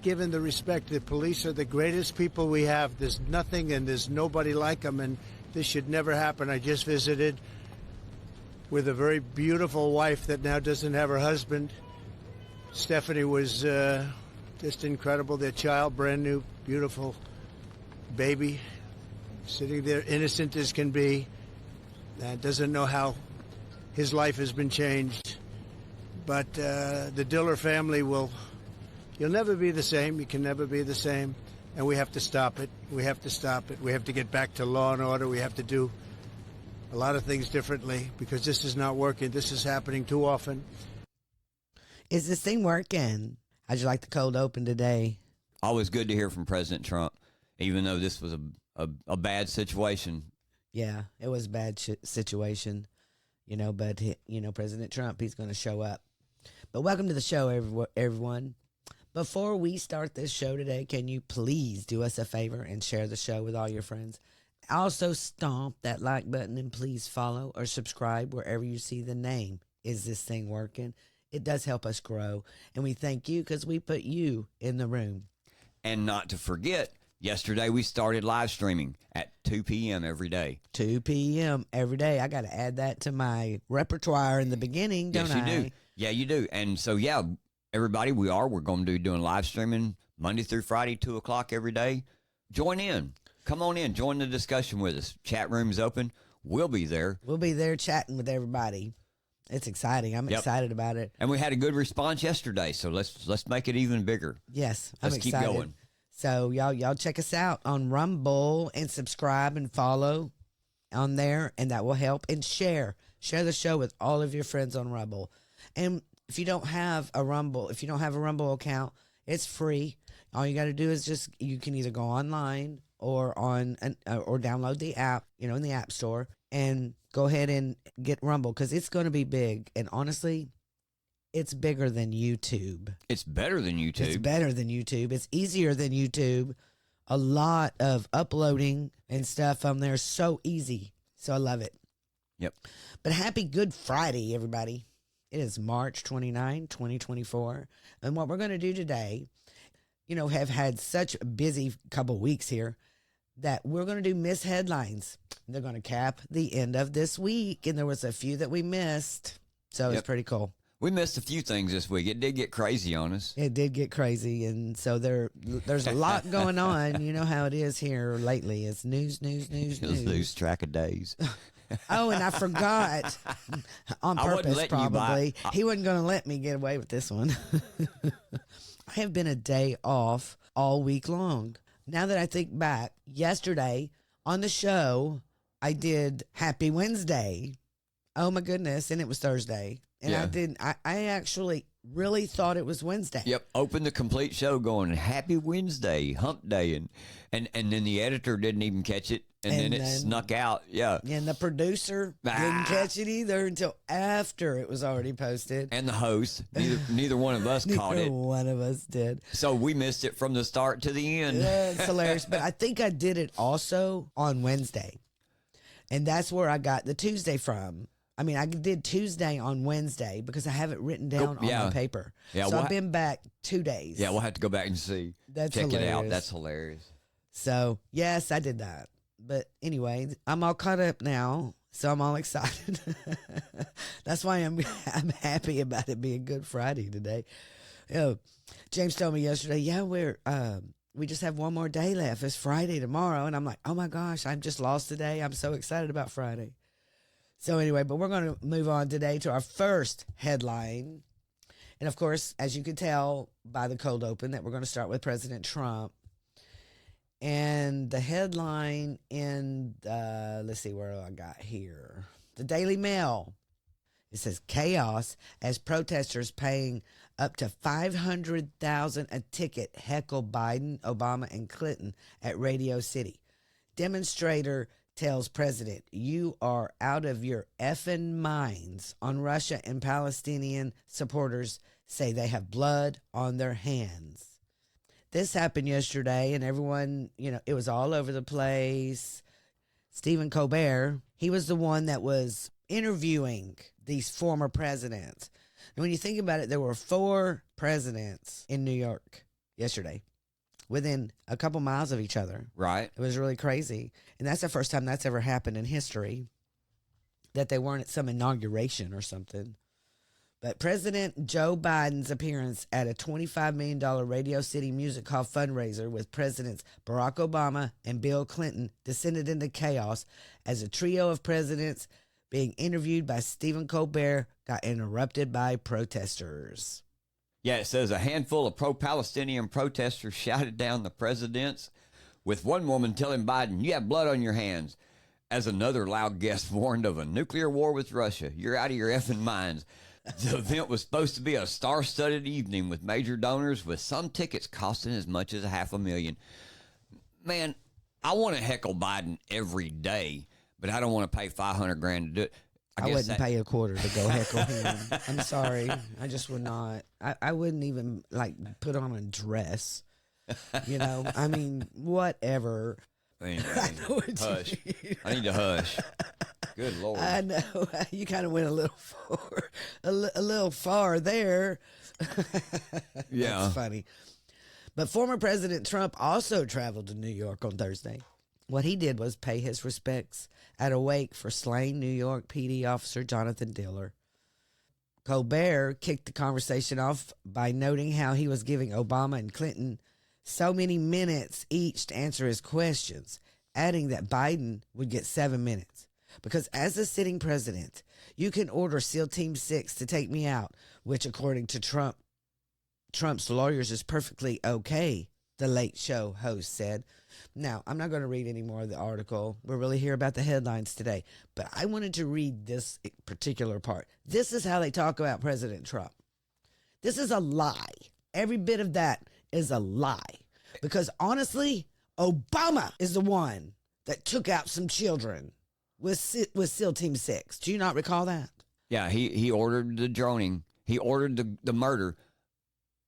given the respect. The police are the greatest people we have. There's nothing and there's nobody like them, and this should never happen. I just visited with a very beautiful wife that now doesn't have her husband. Stephanie was just incredible. Their child, brand new, beautiful baby, sitting there innocent as can be, and doesn't know how his life has been changed. But the Diller family you'll never be the same. You can never be the same. And we have to stop it. We have to stop it. We have to get back to law and order. We have to do a lot of things differently because this is not working. This is happening too often. Is this thing working? How'd you like the cold open today? Always good to hear from President Trump, even though this was a bad situation. Yeah, it was a bad situation, but, President Trump, he's going to show up. But welcome to the show, everyone. Before we start this show today, can you please do us a favor and share the show with all your friends? Also, stomp that like button and please follow or subscribe wherever you see the name. Is this thing working? It does help us grow, and we thank you because we put you in the room. And not to forget, yesterday we started live streaming at 2 p.m. every day. 2 p.m. every day. I got to add that to my repertoire in the beginning, don't I? Yes, you do. Yeah, you do. And so, yeah, everybody, we're going to be doing live streaming Monday through Friday, 2 o'clock every day. Join in. Come on in. Join the discussion with us. Chat room's open. We'll be there. We'll be there chatting with everybody. It's exciting. I'm excited about it. And we had a good response yesterday, so let's make it even bigger. Yes, I'm excited. Let's keep going. So y'all check us out on Rumble and subscribe and follow on there, and that will help. And share the show with all of your friends on Rumble. And if you don't have a Rumble account, it's free. All you got to do is you can either go online or or download the app, in the App Store, and go ahead and get Rumble because it's going to be big. And honestly, it's bigger than YouTube. It's better than YouTube. It's better than YouTube. It's easier than YouTube. A lot of uploading and stuff on there is so easy. So I love it. Yep. But happy Good Friday, everybody. It is March 29, 2024. And what we're going to do today, have had such a busy couple weeks here that we're going to do Miss Headlines. They're going to cap the end of this week. And there was a few that we missed. So it's pretty cool. We missed a few things this week. It did get crazy on us. It did get crazy. And so there's a lot going on. You know how it is here lately. It's news. You'll lose track of days. Oh, and I forgot on purpose, probably. He wasn't going to let me get away with this one. I have been a day off all week long. Now that I think back, yesterday on the show, I did Happy Wednesday. Oh, my goodness. And it was Thursday. And I actually really thought it was Wednesday. Yep. Opened the complete show going, Happy Wednesday, hump day. And then the editor didn't even catch it. And then it snuck out. Yeah. And the producer didn't catch it either until after it was already posted. And the host. Neither one of us caught it. Neither one of us did. So we missed it from the start to the end. Yeah, it's hilarious. But I think I did it also on Wednesday. And that's where I got the Tuesday from. I mean, I did Tuesday on Wednesday because I have it written down on my paper. Yeah, so I've been back 2 days. Yeah, we'll have to go back and see. Check it out. That's hilarious. So, yes, I did that. But anyway, I'm all caught up now, so I'm all excited. That's why I'm happy about it being Good Friday today. James told me yesterday, we just have one more day left. It's Friday tomorrow. And I'm like, oh my gosh, I'm just lost today. I'm so excited about Friday. So anyway, but we're going to move on today to our first headline. And of course, as you can tell by the cold open, that we're going to start with President Trump. And the headline in, let's see where I got here. The Daily Mail. It says chaos as protesters paying up to $500,000 a ticket heckle Biden, Obama, and Clinton at Radio City. Demonstrator tells president, you are out of your effing minds on Russia, and Palestinian supporters say they have blood on their hands. This happened yesterday, and everyone, it was all over the place. Stephen Colbert, he was the one that was interviewing these former presidents. And when you think about it, there were 4 presidents in New York. yesterday, within a couple miles of each other. Right. It was really crazy. And that's the first time that's ever happened in history, that they weren't at some inauguration or something. But President Joe Biden's appearance at a $25 million Radio City Music Hall fundraiser with Presidents Barack Obama and Bill Clinton descended into chaos as a trio of presidents being interviewed by Stephen Colbert got interrupted by protesters. Yeah, it says a handful of pro-Palestinian protesters shouted down the presidents, with one woman telling Biden, "You have blood on your hands," as another loud guest warned of a nuclear war with Russia. "You're out of your effing minds." The event was supposed to be a star-studded evening with major donors, with some tickets costing as much as $500,000. Man, I want to heckle Biden every day, but I don't want to pay $500,000 to do it. I wouldn't pay a quarter to go heckle him. I'm sorry. I just would not. I wouldn't even, like, put on a dress. You know? I mean, whatever. Anyway, hush. I need to hush. Good Lord. I know. You kind of went a little far there. Yeah. That's funny. But former President Trump also traveled to New York on Thursday. What he did was pay his respects at a wake for slain New York PD officer Jonathan Diller. Colbert kicked the conversation off by noting how he was giving Obama and Clinton so many minutes each to answer his questions, adding that Biden would get 7 minutes. Because as the sitting president, you can order SEAL Team 6 to take me out, which according to Trump's lawyers is perfectly okay, the Late Show host said. Now, I'm not going to read any more of the article. We're really here about the headlines today. But I wanted to read this particular part. This is how they talk about President Trump. This is a lie. Every bit of that is a lie. Because honestly, Obama is the one that took out some children with SEAL Team 6. Do you not recall that? Yeah, he ordered the droning. He ordered the murder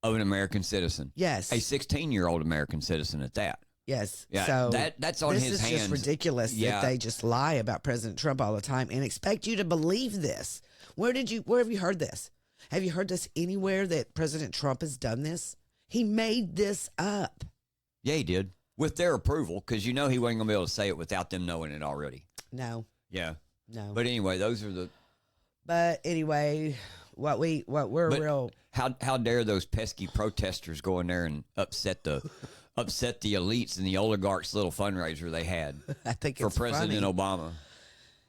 of an American citizen. Yes. A 16-year-old American citizen at that. Yes. Yeah, so that's on his hands. This is just ridiculous that they just lie about President Trump all the time and expect you to believe this. Where have you heard this? Have you heard this anywhere that President Trump has done this? He made this up. Yeah, he did. With their approval, because you know he wasn't going to be able to say it without them knowing it already. No. Yeah. No. But anyway, those are the... But anyway, How dare those pesky protesters go in there and upset the elites and the oligarchs' little fundraiser they had I think for it's President funny. Obama.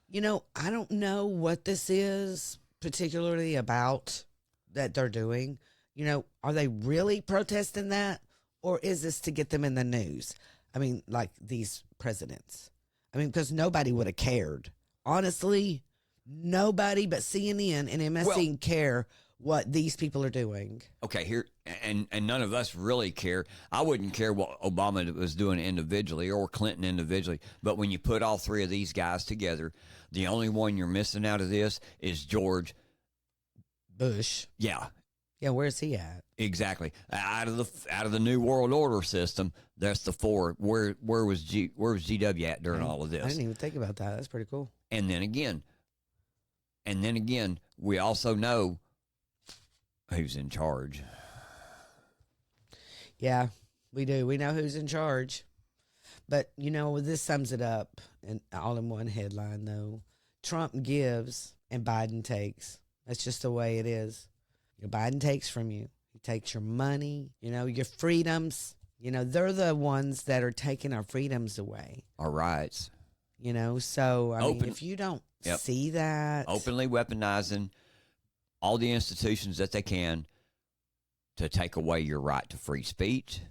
You know, I don't know what this is particularly about that they're doing. You know, are they really protesting that? Or is this to get them in the news? I mean, like these presidents. I mean, because nobody would have cared. Honestly, nobody but CNN and MSC care what these people are doing. Okay, here, and none of us really care. I wouldn't care what Obama was doing individually or Clinton individually, but when you put all three of these guys together, the only one you're missing out of this is George Bush. Yeah. Yeah, where's he at? Exactly. Out of the New World Order system, that's the four. Where was GW at during all of this? I didn't even think about that. That's pretty cool. And then again, we also know who's in charge. Yeah, we do. We know who's in charge. But, you know, this sums it up and all in one headline, though. Trump gives and Biden takes. That's just the way it is. Biden takes from you. He takes your money, you know, your freedoms. You know, they're the ones that are taking our freedoms away. Our rights. You know, so, I mean, if you don't see that. Openly weaponizing all the institutions that they can to take away your right to free speech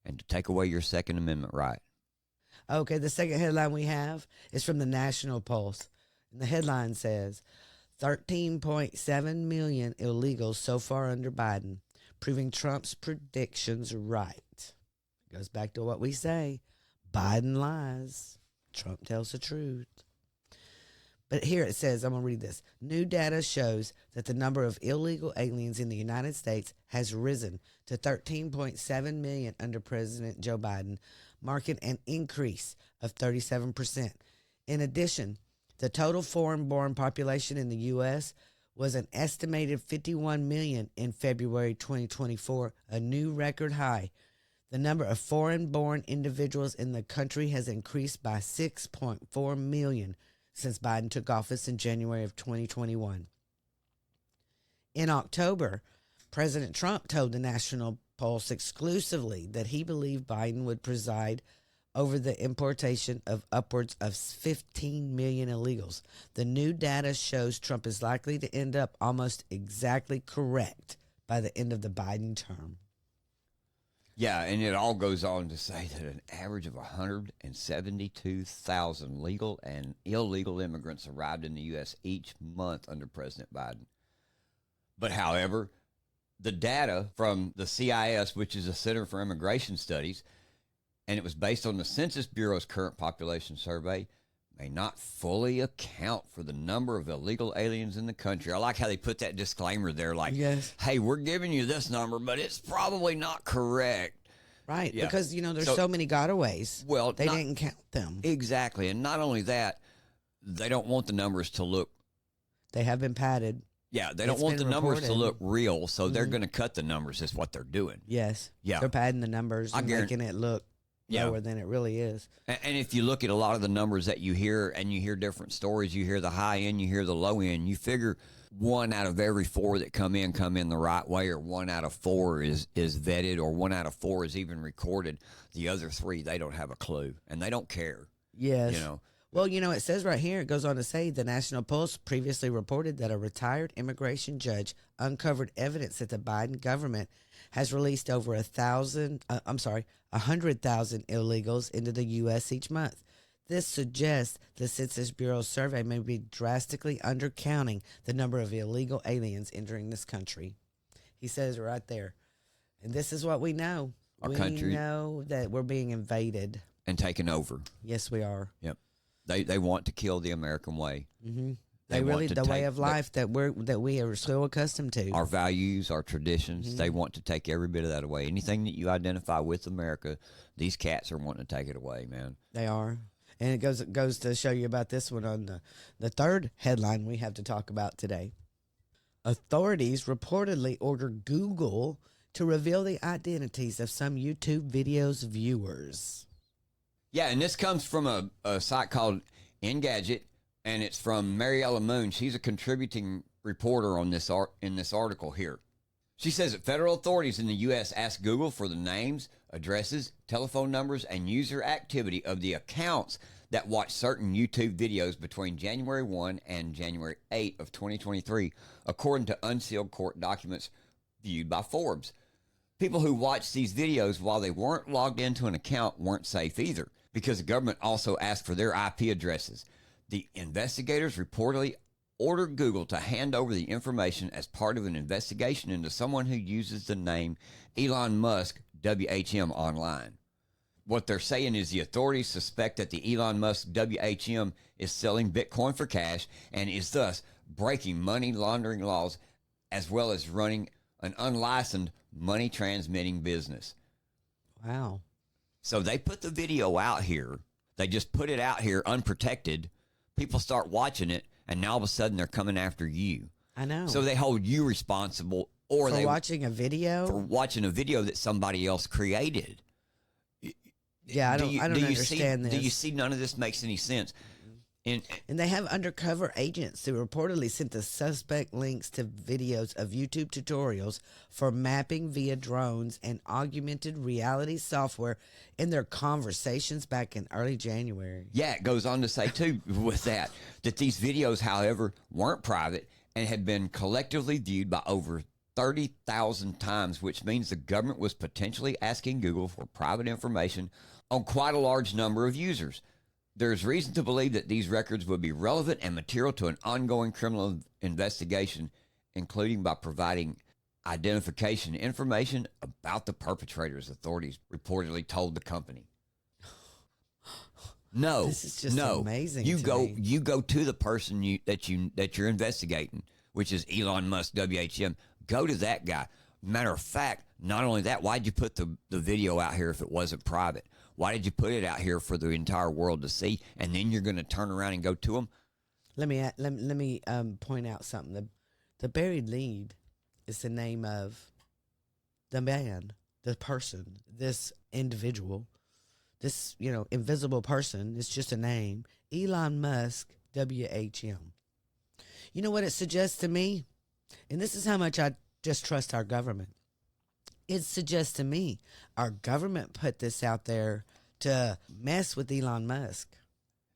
and to take away your Second Amendment right. Okay, the second headline we have is from the National Pulse. And the headline says, 13.7 million illegals so far under Biden, proving Trump's predictions right. Goes back to what we say. Biden lies. Trump tells the truth. But here it says, I'm going to read this. New data shows that the number of illegal aliens in the United States has risen to 13.7 million under President Joe Biden, marking an increase of 37%. In addition, the total foreign-born population in the U.S. was an estimated 51 million in February 2024, a new record high, The number of foreign-born individuals in the country has increased by 6.4 million since Biden took office in January of 2021. In October, President Trump told the National Pulse exclusively that he believed Biden would preside over the importation of upwards of 15 million illegals. The new data shows Trump is likely to end up almost exactly correct by the end of the Biden term. Yeah, and it all goes on to say that an average of 172,000 legal and illegal immigrants arrived in the U.S. each month under President Biden. But however, the data from the CIS, which is the Center for Immigration Studies, and it was based on the Census Bureau's current population survey, may not fully account for the number of illegal aliens in the country. I like how they put that disclaimer there, like, yes, hey, we're giving you this number, but it's probably not correct. Right, Yeah. because, there's so many gotaways. Well, they didn't count them. Exactly, and not only that, they don't want the numbers to look. They have been padded. Yeah, they don't want the numbers to look real, so they're going to cut the numbers. Is what they're doing. Yes. Yeah. They're padding the numbers and making it look lower than it really is. And if you look at a lot of the numbers that you hear, and you hear different stories, you hear the high end, you hear the low end, you figure 1 out of every 4 that come in the right way, or 1 out of 4 is vetted, or 1 out of 4 is even recorded. The other 3, they don't have a clue, and they don't care. Yes. Well, it says right here, it goes on to say the National Pulse previously reported that a retired immigration judge uncovered evidence that the Biden government has released over 100,000 illegals into the U.S. each month. This suggests the Census Bureau's survey may be drastically undercounting the number of illegal aliens entering this country. He says right there. And this is what we know. Our we country know that we're being invaded. And taken over. Yes, we are. Yep. They want to kill the American way. Mm-hmm. They really the way of life that we are so accustomed to. Our values, our traditions, they want to take every bit of that away. Anything that you identify with America, these cats are wanting to take it away, man. They are. And it goes to show you about this one on the third headline we have to talk about today. Authorities reportedly ordered Google to reveal the identities of some YouTube videos viewers. Yeah, and this comes from a site called Engadget, and it's from Mariella Moon. She's a contributing reporter on this in this article here. She says that federal authorities in the U.S. asked Google for the names, addresses, telephone numbers, and user activity of the accounts that watched certain YouTube videos between January 1 and January 8 of 2023, according to unsealed court documents viewed by Forbes. People who watched these videos while they weren't logged into an account weren't safe either, because the government also asked for their IP addresses. The investigators reportedly ordered Google to hand over the information as part of an investigation into someone who uses the name Elon Musk WHM online. What they're saying is the authorities suspect that the Elon Musk WHM is selling Bitcoin for cash and is thus breaking money laundering laws, as well as running an unlicensed money transmitting business. Wow. So they put the video out here. They just put it out here unprotected. People start watching it, and now all of a sudden they're coming after you. I know. So they hold you responsible, or for watching a video that somebody else created. Yeah, I don't understand this. Do you see none of this makes any sense? And they have undercover agents who reportedly sent the suspect links to videos of YouTube tutorials for mapping via drones and augmented reality software in their conversations back in early January. Yeah, it goes on to say, too, with that these videos, however, weren't private and had been collectively viewed by over 30,000 times, which means the government was potentially asking Google for private information on quite a large number of users. There's reason to believe that these records would be relevant and material to an ongoing criminal investigation, including by providing identification information about the perpetrators, authorities reportedly told the company. No, this is just amazing. You go to the person that you're investigating, which is Elon Musk WHM. Go to that guy. Matter of fact, not only that, why'd you put the video out here if it wasn't private? Why did you put it out here for the entire world to see? And then you're going to turn around and go to them? Let me point out something. The buried lead is the name of the man the person, this individual, this, invisible person, it's just a name, Elon Musk, WHM. You know what it suggests to me? And this is how much I just trust our government. It suggests to me our government put this out there to mess with Elon Musk.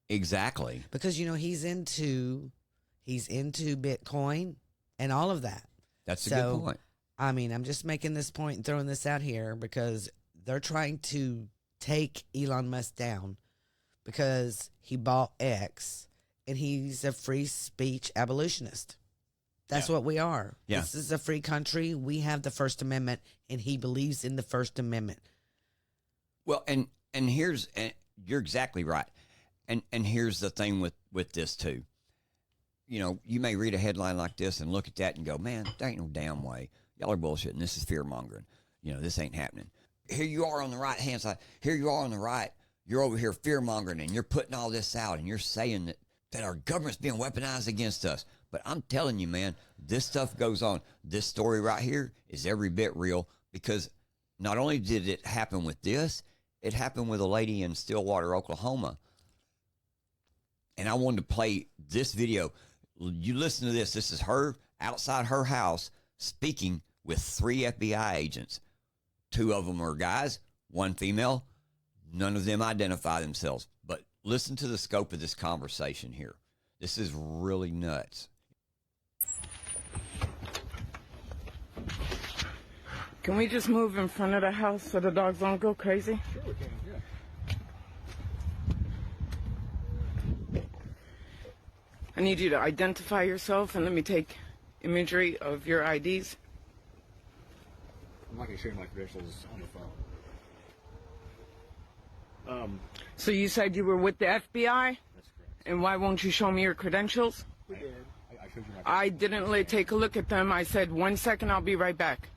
Exactly. Because, he's into Bitcoin and all of that. That's a good point. I mean, I'm just making this point and throwing this out here because they're trying to take Elon Musk down because he bought X and he's a free speech abolitionist. That's what we are. Yeah. This is a free country. We have the First Amendment, and he believes in the First Amendment. Well, and here's, and you're exactly right. And here's the thing with this too. You may read a headline like this and look at that and go, man, there ain't no damn way. Y'all are bullshitting. This is fear mongering. This ain't happening. Here you are on the right hand side. Here you are on the right. You're over here fear mongering and you're putting all this out and you're saying that our government's being weaponized against us. But I'm telling you, man, this stuff goes on. This story right here is every bit real because not only did it happen with this, it happened with a lady in Stillwater, Oklahoma. And I wanted to play this video. You listen to this. This is her outside her house speaking with 3 FBI agents. 2 of them are guys, 1 female. None of them identify themselves. But listen to the scope of this conversation here. This is really nuts. Can we just move in front of the house so the dogs don't go crazy? Sure we can, yeah. I need you to identify yourself and let me take imagery of your IDs. I'm not going to share my credentials on the phone. So you said you were with the FBI? That's correct. And why won't you show me your credentials? We did. I showed you my I didn't take a look at them. I said, 1 second, I'll be right back.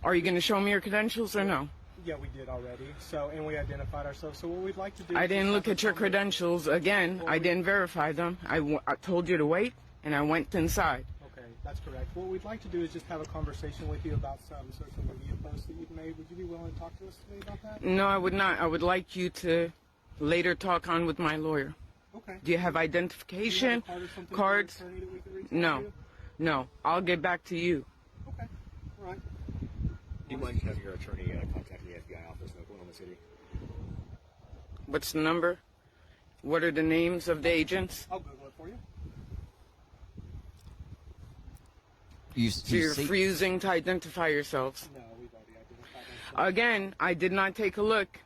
Are you going to show me your credentials or no? Yeah, we did already. And we identified ourselves. So what we'd like to do I didn't look at your credentials. Again, I didn't verify them. I told you to wait, and I went inside. Okay, that's correct. What we'd like to do is just have a conversation with you about some social media posts that you've made. Would you be willing to talk to us today about that? No, I would not. I would like you to later talk on with my lawyer. Okay. Do you have identification Do you have a card or something cards? from an attorney that we could reach out No, to? no. I'll get back to you. Okay. All right. Do you mind having your attorney contact the FBI office in Oklahoma City? What's the number? What are the names of the agents? I'll Google it for you. So you're refusing to identify yourselves. No, we've already identified them. Again, I did not take a look.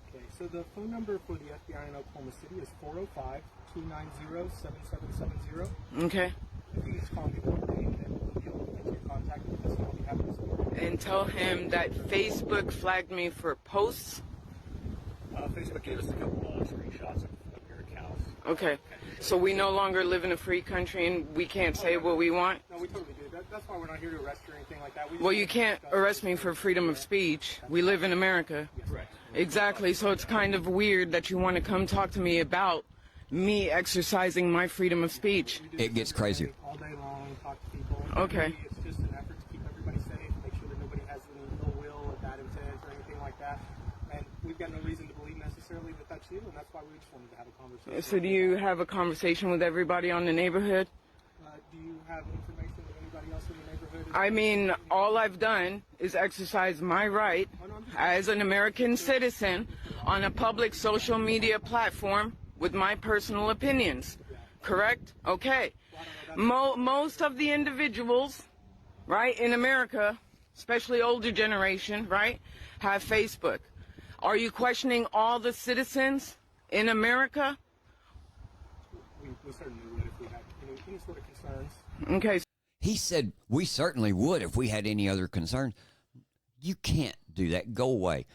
Okay, so the phone number for the FBI in Oklahoma City is 405-290-7770. Okay. If you just call me one name, then we'll be able to get your contact with us and we'll be happy to support you. And tell him that Facebook flagged me for posts. Facebook gave us a couple screenshots of your accounts. Okay. So we no longer live in a free country and we can't say what we want? No, we totally do. That's why we're not here to arrest you or anything like that. Well, you can't arrest me for freedom of speech. We live in America. Correct. Exactly. So it's kind of weird that you want to come talk to me about me exercising my freedom of speech. It gets crazier. All day long, talk to people. Okay. It's just an effort to keep everybody safe, make sure that nobody has any ill will or bad intent or anything like that. And we've got no reason to believe necessarily that that's you, and that's why we just wanted to have a conversation. So do you have a conversation with everybody on the neighborhood? Do you have information with anybody else in the neighborhood? I mean, all I've done is exercise my right as an American citizen on a public social media platform with my personal opinions. Correct? Okay. Most of the individuals, right, in America, especially older generation, right, have Facebook. Are you questioning all the citizens in America? We certainly would if we had any sort of concerns. Okay. He said, we certainly would if we had any other concerns. You can't do that. Go away.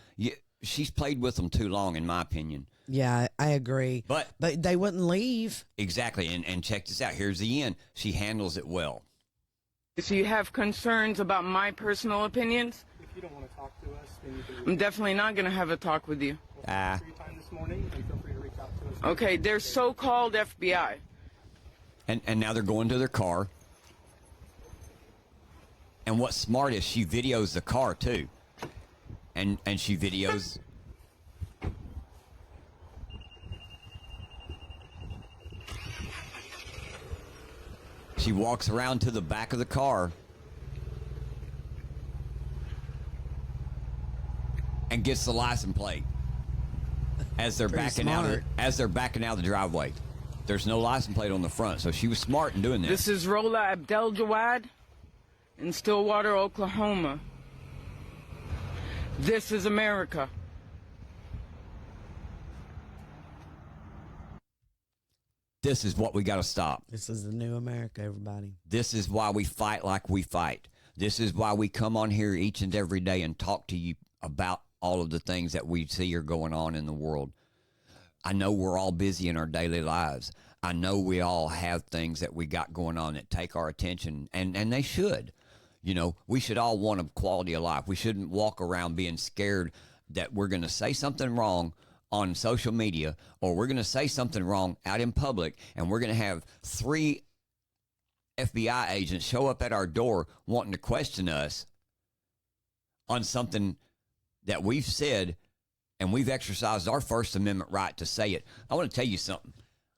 She's played with them too long, in my opinion. Yeah, I agree. But they wouldn't leave. Exactly. And check this out. Here's the end. She handles it well. So you have concerns about my personal opinions? If you don't want to talk to us, then you can I'm definitely not going to have a talk with you. thanks for your time this morning, and feel free to reach out to us. Okay, they're so-called FBI. And now they're going to their car. And what's smart is she videos the car too. And she videos. She walks around to the back of the car and gets the license plate as they're Pretty backing smart. out of the driveway. There's no license plate on the front, so she was smart in doing this. This is Rola Abdel Jawad in Stillwater, Oklahoma. This is America. This is what we got to stop. This is the new America, everybody. This is why we fight like we fight. This is why we come on here each and every day and talk to you about all of the things that we see are going on in the world. I know we're all busy in our daily lives. I know we all have things that we got going on that take our attention, and they should. You know, we should all want a quality of life. We shouldn't walk around being scared that we're going to say something wrong on social media, or we're going to say something wrong out in public, and we're going to have 3 FBI agents show up at our door wanting to question us on something that we've said, and we've exercised our First Amendment right to say it. I want to tell you something.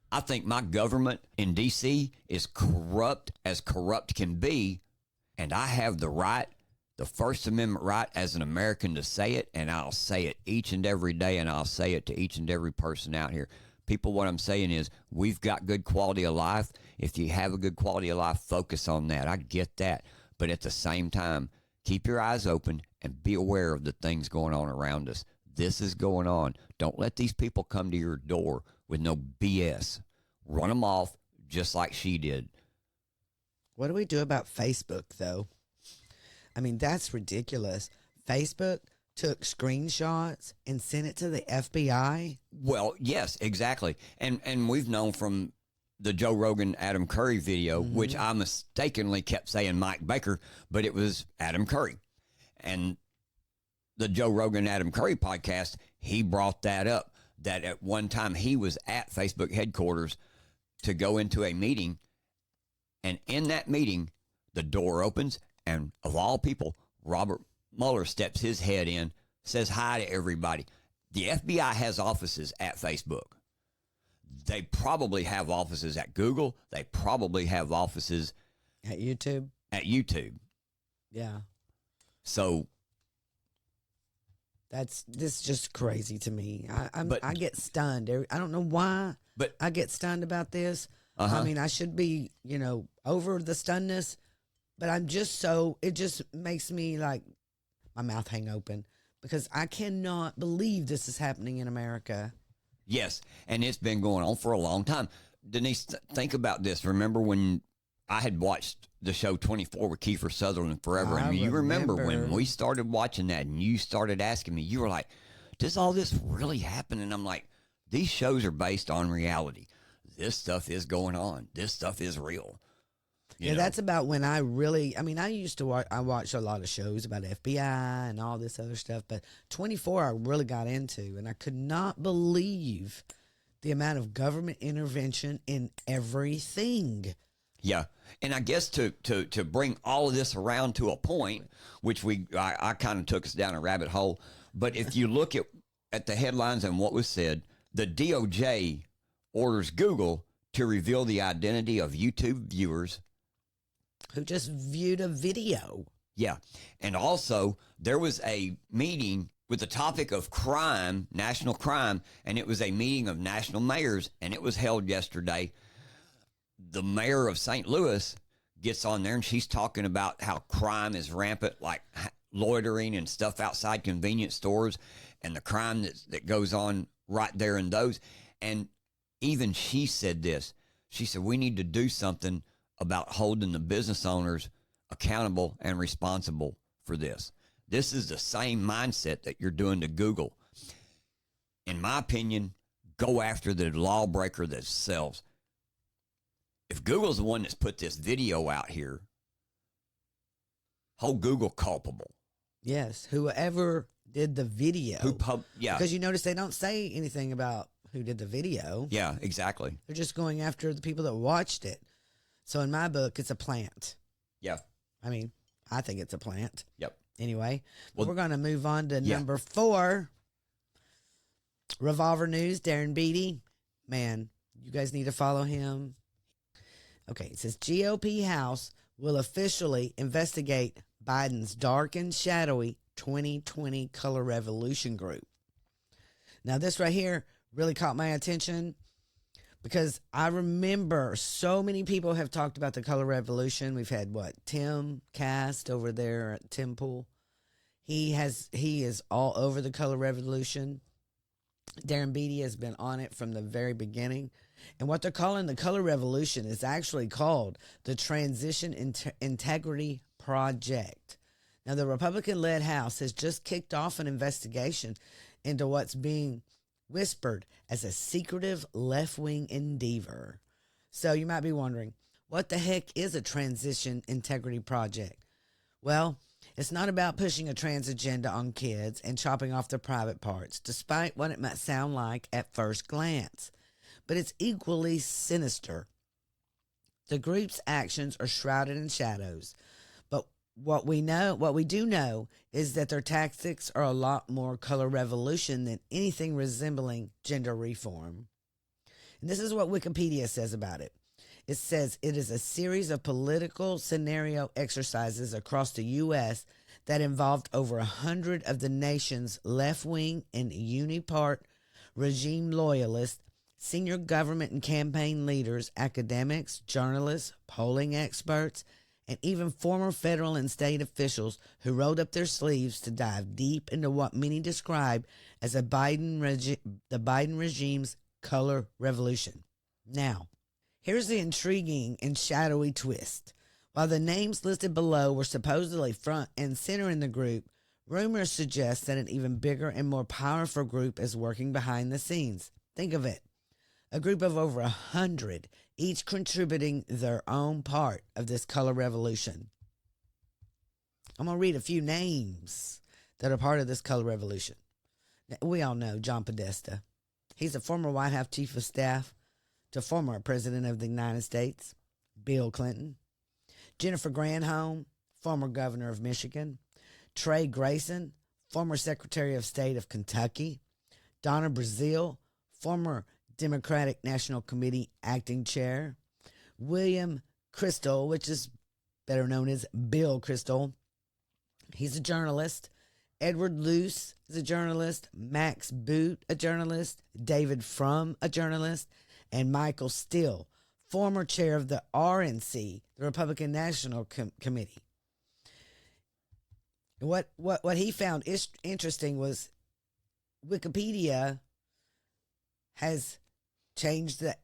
I think my government in D.C. is corrupt as corrupt can be, and I have the right, the First Amendment right as an American to say it, and I'll say it each and every day, and I'll say it to each and every person out here. People, what I'm saying is we've got good quality of life. If you have a good quality of life, focus on that. I get that. But at the same time, keep your eyes open and be aware of the things going on around us. This is going on. Don't let these people come to your door with no BS. Run them off just like she did. What do we do about Facebook, though? I mean, that's ridiculous. Facebook took screenshots and sent it to the FBI. Well, yes, exactly. And we've known from the Joe Rogan Adam Curry video, which I mistakenly kept saying Mike Baker, but it was Adam Curry. And the Joe Rogan Adam Curry podcast, he brought that up, that at one time he was at Facebook headquarters to go into a meeting, and in that meeting, the door opens, and of all people, Robert Mueller steps his head in, says hi to everybody. The FBI has offices at Facebook. They probably have offices at Google. They probably have offices At YouTube? at YouTube. Yeah. So, This is just crazy to me. But- I get stunned. I don't know why but I get stunned about this. Uh-huh. I mean, I should be, over the stunnedness, but I'm just it just makes me like my mouth hang open because I cannot believe this is happening in America. yes, and it's been going on for a long time. Denise, think about this. Remember when I had watched the show 24 with Kiefer Sutherland forever, I and you remember when remember. we started watching that and you started asking me, you were like, does all this really happen? And I'm like, these shows are based on reality. This stuff is going on. This stuff is real. You know? That's about when I used to watch, I watched a lot of shows about FBI and all this other stuff, but 24 I really got into, and I could not believe the amount of government intervention in everything. Yeah, and I guess to bring all of this around to a point, which I kind of took us down a rabbit hole, but if you look at the headlines and what was said, the DOJ orders Google to reveal the identity of YouTube viewers Who just viewed a video. Yeah. And also, there was a meeting with the topic of crime, national crime, and it was a meeting of national mayors, and it was held yesterday. The mayor of St. Louis gets on there, and she's talking about how crime is rampant, like loitering and stuff outside convenience stores, and the crime that goes on right there in those. And even she said this. She said, we need to do something about holding the business owners accountable and responsible for this. This is the same mindset that you're doing to Google. In my opinion, go after the lawbreaker themselves. If Google's the one that's put this video out here, hold Google culpable. Yes, whoever did the video. Yeah. Because you notice they don't say anything about who did the video. Yeah, exactly. They're just going after the people that watched it. So in my book, it's a plant. Yeah. I mean, I think it's a plant. Yep. Anyway, Well, we're going to move on to yeah. number 4. Revolver News, Darren Beatty. Man, you guys need to follow him. Okay, it says GOP House will officially investigate Biden's dark and shadowy 2020 color revolution group. Now, this right here really caught my attention because I remember so many people have talked about the color revolution. We've had Tim Cast over there at Temple. He is all over the color revolution. Darren Beatty has been on it from the very beginning. And what they're calling the color revolution is actually called the Transition Integrity Project. Now, the Republican-led House has just kicked off an investigation into what's being whispered as a secretive left-wing endeavor. So you might be wondering, what the heck is a Transition Integrity Project? Well, it's not about pushing a trans agenda on kids and chopping off their private parts, despite what it might sound like at first glance. But it's equally sinister. The group's actions are shrouded in shadows. But what we do know is that their tactics are a lot more color revolution than anything resembling gender reform. And this is what Wikipedia says about it. It says it is a series of political scenario exercises across the U.S. that involved over 100 of the nation's left-wing and unipart regime loyalists, senior government and campaign leaders, academics, journalists, polling experts, and even former federal and state officials who rolled up their sleeves to dive deep into what many describe as the Biden regime's color revolution. Now, here's the intriguing and shadowy twist. While the names listed below were supposedly front and center in the group, rumors suggest that an even bigger and more powerful group is working behind the scenes. Think of it. A group of over 100, each contributing their own part of this color revolution. I'm going to read a few names that are part of this color revolution. We all know John Podesta. He's a former White House chief of staff to former president of the United States, Bill Clinton. Jennifer Granholm, former governor of Michigan. Trey Grayson, former secretary of state of Kentucky. Donna Brazile, former Democratic National Committee acting chair. William Kristol, which is better known as Bill Kristol. He's a journalist. Edward Luce is a journalist. Max Boot, a journalist. David Frum, a journalist. And Michael Steele, former chair of the RNC, the Republican National Committee. What he found interesting was Wikipedia has changed that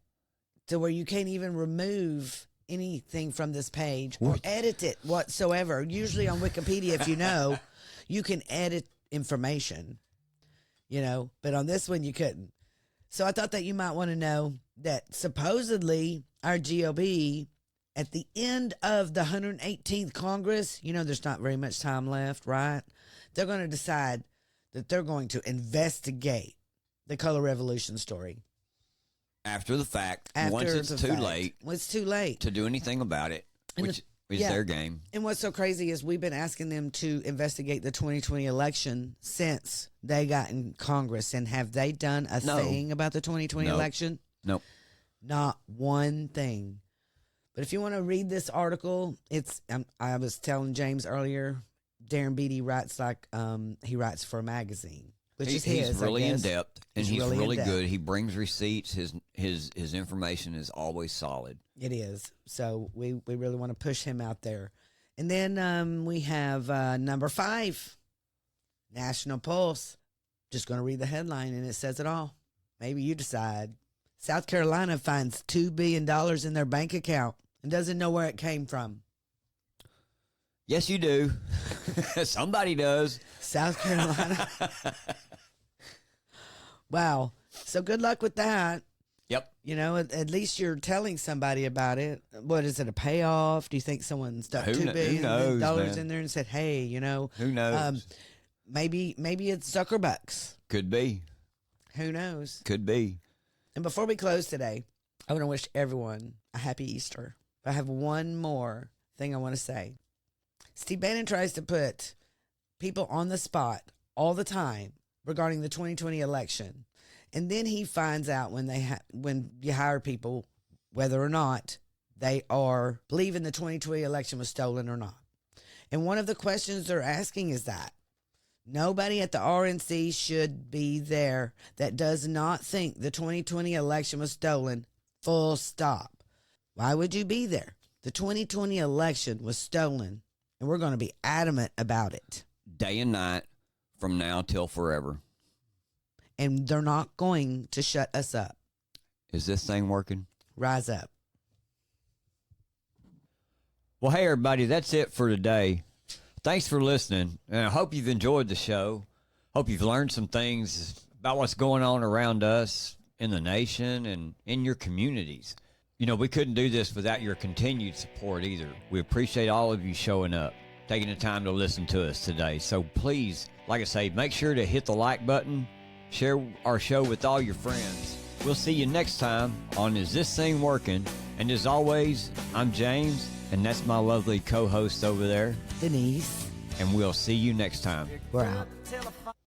to where you can't even remove anything from this page or edit it whatsoever. Usually on Wikipedia, if you know, you can edit information, but on this one you couldn't. So I thought that you might want to know that supposedly our GOP at the end of the 118th Congress, there's not very much time left, right? They're going to decide that they're going to investigate the color revolution story. After the fact, once it's too late. Well, it's too late to do anything about it, which is their game. And what's so crazy is we've been asking them to investigate the 2020 election since they got in Congress. And have they done a thing about the 2020 election? Nope. Not one thing. But if you want to read this article, I was telling James earlier, Darren Beatty writes like he writes for a magazine. He's really in depth, and he's really in-depth. good. He brings receipts. His information is always solid. It is. So we really want to push him out there. And then we have number 5, National Pulse. Just going to read the headline, and it says it all. Maybe you decide. South Carolina finds $2 billion in their bank account and doesn't know where it came from. Yes, you do. Somebody does. South Carolina. Wow. So good luck with that. Yep. At least you're telling somebody about it. What is it, a payoff? Do you think someone stuck $2 billion in there and said, hey, Who knows? Maybe it's Zuckerbucks. Could be. Who knows? Could be. And before we close today, I want to wish everyone a happy Easter. I have one more thing I want to say. Steve Bannon tries to put people on the spot all the time regarding the 2020 election. And then he finds out when you hire people, whether or not they are believing the 2020 election was stolen or not. And one of the questions they're asking is that nobody at the RNC should be there that does not think the 2020 election was stolen, full stop. Why would you be there? The 2020 election was stolen, and we're going to be adamant about it. Day and night from now till forever. And they're not going to shut us up. Is this thing working? Rise up. Well, hey, everybody, that's it for today. Thanks for listening, and I hope you've enjoyed the show. Hope you've learned some things about what's going on around us in the nation and in your communities. You know, we couldn't do this without your continued support either. We appreciate all of you showing up, taking the time to listen to us today. So please, like I say, make sure to hit the like button, share our show with all your friends. We'll see you next time on Is This Thing Working? And as always, I'm James, and that's my lovely co-host over there, Denise. and we'll see you next time. We're out.